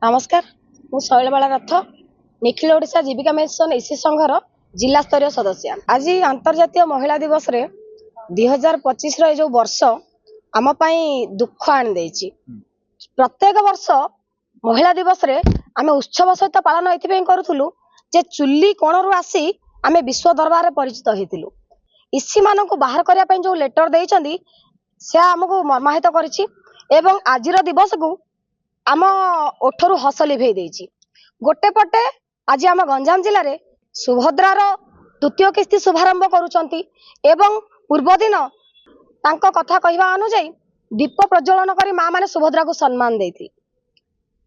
नमस्कार मु शैलबाला रथ निखिल ओडिशा जीविका मिशन इसी संघर जिला स्तरीय सदस्य। आज अंतर्जातीय महिला दिवस रे 2025 रो जो वर्ष आम दुख आनी देछि। प्रत्येक वर्ष महिला दिवस रे आमे उत्सव सहित पालन एथि करूथुलु जे चुल्ली कोणरू आसी आमे विश्व दरबार परिचित होइतिलु। इसी मानक बाहर करिया पई जो लेटर देइछंदी से हमकु मर्माहित करिछि एवं आजिर दिवस को आम ओठरू हस लिभे देछि। गोटे पटे आज आम गंजाम जिले में सुभद्रार द्वितीय किस्ती शुभारंभ करुचंती एवं पूर्व दिन तांको कथा कहवा अनुଯାयी दीप प्रज्वलन करी माँ माने सुभद्रा को सम्मान देती।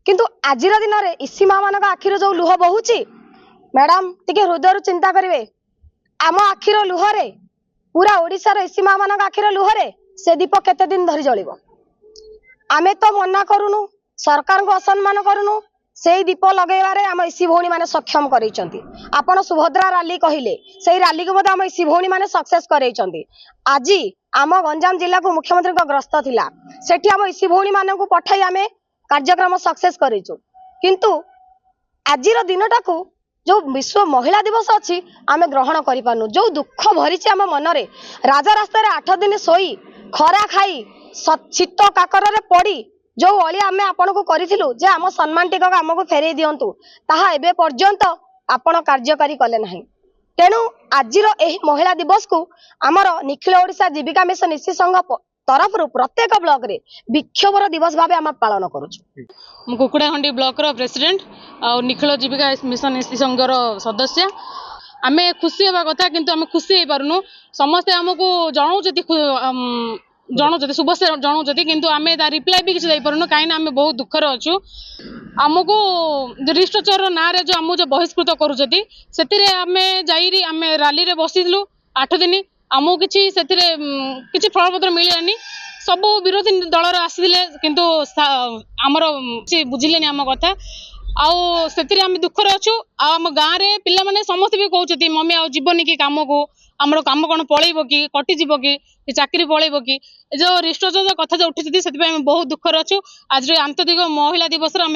किंतु आजिर दिन में इसी माँ मान आखिर जो लुह बहुची मैडम टिके हृदय चिंता करेंगे। आम आखिर लुहरे पूरा ओडिशार इसी माँ मान आखिर लुहरे से दीप केते दिन धरी जलिबो। आमे तो मना करूनु, सरकार को असम्मान करूनु, से दीप लगेबारे आम इसी भौणी माने सक्षम करैचंती। आपण सुभद्रा रैली कहिले से रैली को आम इसी भौणी माने सक्सेस करैचंती। आज आम गंजाम जिला को मुख्यमंत्री को ग्रस्त थिला सेठी आम इसी भौणी माने को पठाई आमे कार्यक्रम सक्सेस करैचु। किंतु आजिर दिनटा को जो विश्व महिला दिवस अच्छी आम ग्रहण करि पानु। जो दुख भरी आम मनरे राजा रास्ता रे 8 दिन सोई खरा खाई शीत काकर रे पड़ी जो अली आमे आपन को करिथिलु जे आम सम्मान टिक आमको फेरई दियंतु ताहा एबे पर्यंत आपण कार्यकारी कले नाही। तेणु आजिर एही महिला दिवस को आमर निखिल ओडिशा जीविका मिशन इसी संघ तरफ प्रत्येक ब्लॉक रे विक्षोभर दिवस भाव आम पालन करूछु। कुकुड़ाखंडी ब्लॉक रो प्रेसिडेंट और निखिल जीविका मिशन इसी संघर सदस्य। आमे खुशी होगा कथा किंतु आमे खुशी हो पारुनु। समस्ते आमको जनाऊँ शुभेच्छा जनाऊँ किंतु आमे ता रिप्लाई भी किसी पारुनु कहीं आमे बहुत दुखर अच्छु। आमको रिस्ट्रक्चर ना रे जो आम जो बहिष्कृत करुँचे से आमे जाइरी आमे रैली रे बसिलु 8 दिन आमको किसी फलपत्र मिलानी। सबू विरोधी दलर आसीले किंतु आमर बुझिले आम कथा आउ से आम दुखर अच्छु। आम गाँव में पिला माने समस्त भी कहते मम्मी आ जीवनी कि कम को आमर कम कौन पलैब कि कटिज कि चाकरी पलैब कि जो रिस्ट्रक्चर कथा जो उठी से बहुत दुखर अच्छु। आज आंतरिक महिला दिवस आम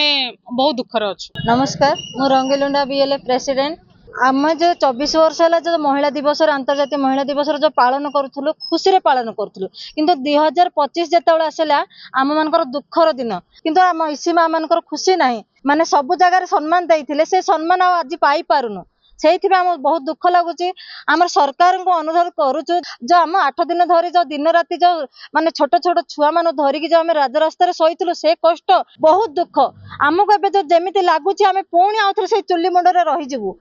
बहुत दुखर अच्छु। नमस्कार मु रंगीलुंडा बीएलए प्रेसिडेंट। आम जो 24 वर्ष है जो महिला दिवस अंतर्जातीय महिला दिवस जो पालन करूँ खुशी पालन करूँ किंतु 2025 जिते आसला आम मान दुखर दिन किंतु आम इसी माँ मान खुशी ना माने सब जगह सम्मान देते से सम्मान आज पाई पारुनु से बहुत दुख लगुच। आम सरकार को अनुरोध करुचु जो आम 8 दिन धरी जो दिन राति जो माने छोट छोट छुआ मान धरिकी जो आम राजरास्तार शोइलु से कष्ट बहुत दुख आमको ए जो जमी लगुच आम पुणी आउ थे से चुली मुंडे रहीजु।